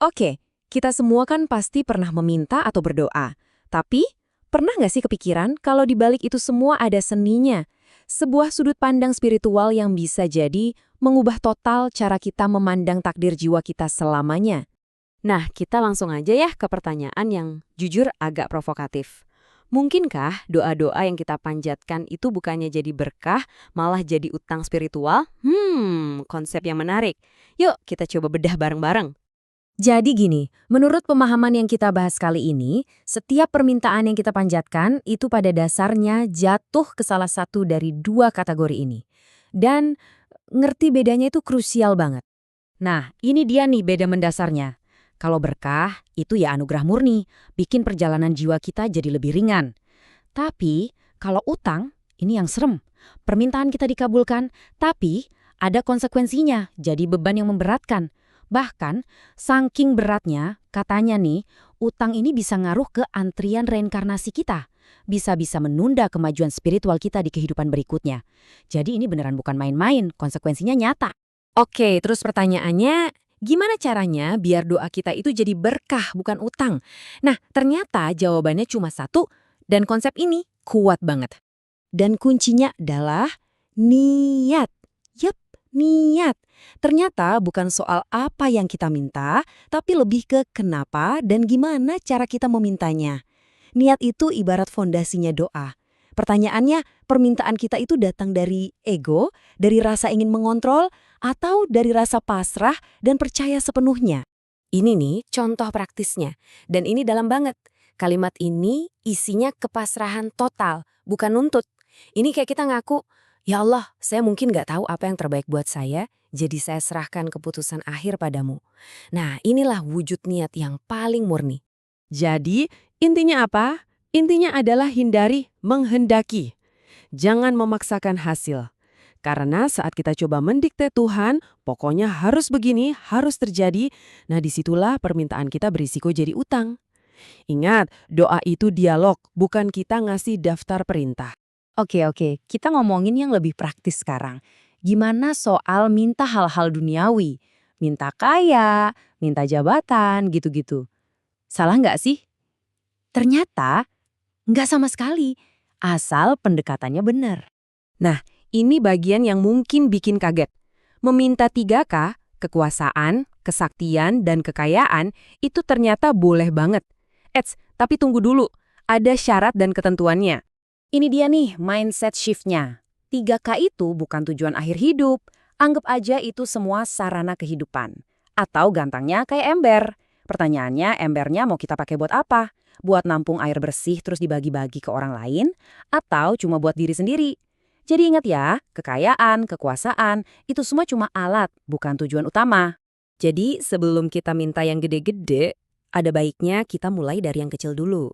Oke, kita semua kan pasti pernah meminta atau berdoa. Tapi, pernah nggak sih kepikiran kalau di balik itu semua ada seninya? Sebuah sudut pandang spiritual yang bisa jadi mengubah total cara kita memandang takdir jiwa kita selamanya. Nah, kita langsung aja ya ke pertanyaan yang jujur agak provokatif. Mungkinkah doa-doa yang kita panjatkan itu bukannya jadi berkah, malah jadi utang spiritual? Konsep yang menarik. Yuk, kita coba bedah bareng-bareng. Jadi gini, menurut pemahaman yang kita bahas kali ini, setiap permintaan yang kita panjatkan itu pada dasarnya jatuh ke salah satu dari dua kategori ini. Dan ngerti bedanya itu krusial banget. Nah, ini dia nih beda mendasarnya. Kalau berkah, itu ya anugerah murni, bikin perjalanan jiwa kita jadi lebih ringan. Tapi, kalau utang, ini yang serem. Permintaan kita dikabulkan, tapi ada konsekuensinya, jadi beban yang memberatkan. Bahkan, saking beratnya, katanya nih, utang ini bisa ngaruh ke antrian reinkarnasi kita. Bisa-bisa menunda kemajuan spiritual kita di kehidupan berikutnya. Jadi ini beneran bukan main-main, konsekuensinya nyata. Oke, terus pertanyaannya, gimana caranya biar doa kita itu jadi berkah bukan utang? Nah, ternyata jawabannya cuma satu, dan konsep ini kuat banget. Dan kuncinya adalah niat. Yap, niat. Ternyata bukan soal apa yang kita minta, tapi lebih ke kenapa dan gimana cara kita memintanya. Niat itu ibarat fondasinya doa. Pertanyaannya, permintaan kita itu datang dari ego, dari rasa ingin mengontrol, atau dari rasa pasrah dan percaya sepenuhnya. Ini nih contoh praktisnya, dan ini dalam banget. Kalimat ini isinya kepasrahan total, bukan nuntut. Ini kayak kita ngaku, ya Allah, saya mungkin nggak tahu apa yang terbaik buat saya, jadi saya serahkan keputusan akhir padamu. Nah, inilah wujud niat yang paling murni. Jadi, intinya apa? Intinya adalah hindari menghendaki. Jangan memaksakan hasil. Karena saat kita coba mendikte Tuhan, pokoknya harus begini, harus terjadi, nah disitulah permintaan kita berisiko jadi utang. Ingat, doa itu dialog, bukan kita ngasih daftar perintah. Oke, kita ngomongin yang lebih praktis sekarang. Gimana soal minta hal-hal duniawi? Minta kaya, minta jabatan, gitu-gitu. Salah nggak sih? Ternyata, nggak sama sekali. Asal pendekatannya benar. Nah, ini bagian yang mungkin bikin kaget. Meminta 3K, kekuasaan, kesaktian, dan kekayaan, itu ternyata boleh banget. Tapi tunggu dulu. Ada syarat dan ketentuannya. Ini dia nih mindset shift-nya. 3K itu bukan tujuan akhir hidup. Anggap aja itu semua sarana kehidupan. Atau gampangnya kayak ember. Pertanyaannya, embernya mau kita pakai buat apa? Buat nampung air bersih terus dibagi-bagi ke orang lain? Atau cuma buat diri sendiri? Jadi ingat ya, kekayaan, kekuasaan, itu semua cuma alat, bukan tujuan utama. Jadi sebelum kita minta yang gede-gede, ada baiknya kita mulai dari yang kecil dulu.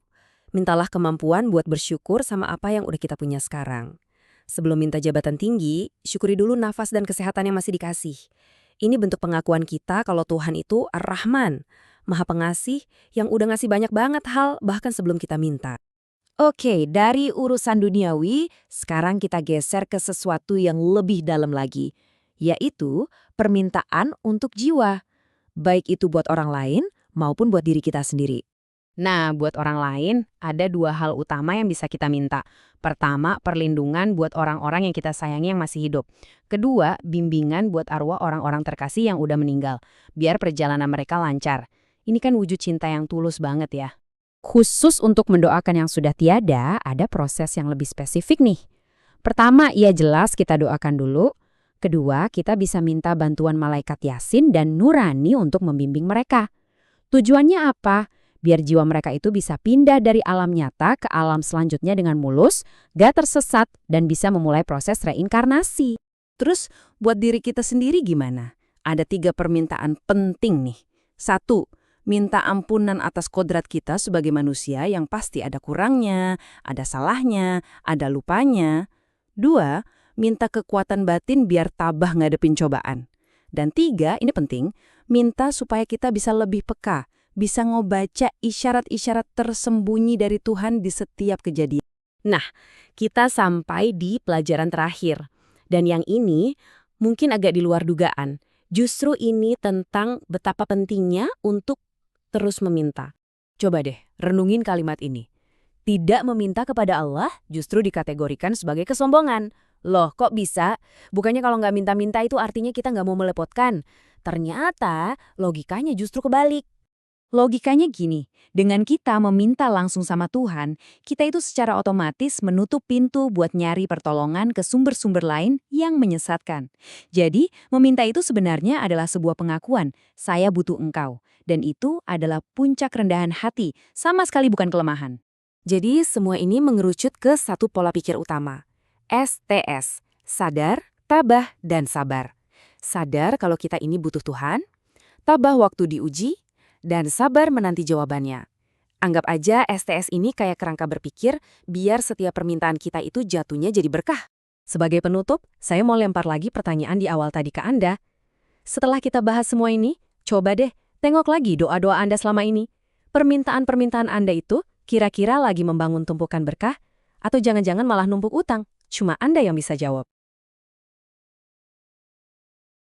Mintalah kemampuan buat bersyukur sama apa yang udah kita punya sekarang. Sebelum minta jabatan tinggi, syukuri dulu nafas dan kesehatan yang masih dikasih. Ini bentuk pengakuan kita kalau Tuhan itu Ar-Rahman, Maha Pengasih yang udah ngasih banyak banget hal bahkan sebelum kita minta. Oke, dari urusan duniawi, sekarang kita geser ke sesuatu yang lebih dalam lagi, yaitu permintaan untuk jiwa. Baik itu buat orang lain maupun buat diri kita sendiri. Nah, buat orang lain, ada 2 hal utama yang bisa kita minta. Pertama, perlindungan buat orang-orang yang kita sayangi yang masih hidup. Kedua, bimbingan buat arwah orang-orang terkasih yang udah meninggal, biar perjalanan mereka lancar. Ini kan wujud cinta yang tulus banget ya. Khusus untuk mendoakan yang sudah tiada, ada proses yang lebih spesifik nih. Pertama, ya jelas kita doakan dulu. Kedua, kita bisa minta bantuan malaikat Yasin dan Nurani untuk membimbing mereka. Tujuannya apa? Biar jiwa mereka itu bisa pindah dari alam nyata ke alam selanjutnya dengan mulus, gak tersesat, dan bisa memulai proses reinkarnasi. Terus, buat diri kita sendiri gimana? Ada 3 permintaan penting nih. 1. Minta ampunan atas kodrat kita sebagai manusia yang pasti ada kurangnya, ada salahnya, ada lupanya. 2. Minta kekuatan batin biar tabah ngadepin cobaan. Dan 3, ini penting, minta supaya kita bisa lebih peka, bisa ngebaca isyarat-isyarat tersembunyi dari Tuhan di setiap kejadian. Nah, kita sampai di pelajaran terakhir. Dan yang ini mungkin agak di luar dugaan. Justru ini tentang betapa pentingnya untuk terus meminta. Coba deh, renungin kalimat ini. Tidak meminta kepada Allah justru dikategorikan sebagai kesombongan. Loh, kok bisa? Bukannya kalau nggak minta-minta itu artinya kita nggak mau melepotkan. Ternyata logikanya justru kebalik. Logikanya gini, dengan kita meminta langsung sama Tuhan, kita itu secara otomatis menutup pintu buat nyari pertolongan ke sumber-sumber lain yang menyesatkan. Jadi, meminta itu sebenarnya adalah sebuah pengakuan, saya butuh engkau. Dan itu adalah puncak rendahan hati, sama sekali bukan kelemahan. Jadi semua ini mengerucut ke satu pola pikir utama. STS, sadar, tabah, dan sabar. Sadar kalau kita ini butuh Tuhan, tabah waktu diuji, dan sabar menanti jawabannya. Anggap aja STS ini kayak kerangka berpikir biar setiap permintaan kita itu jatuhnya jadi berkah. Sebagai penutup, saya mau lempar lagi pertanyaan di awal tadi ke Anda. Setelah kita bahas semua ini, coba deh tengok lagi doa-doa Anda selama ini. Permintaan-permintaan Anda itu kira-kira lagi membangun tumpukan berkah? Atau jangan-jangan malah numpuk utang? Cuma Anda yang bisa jawab.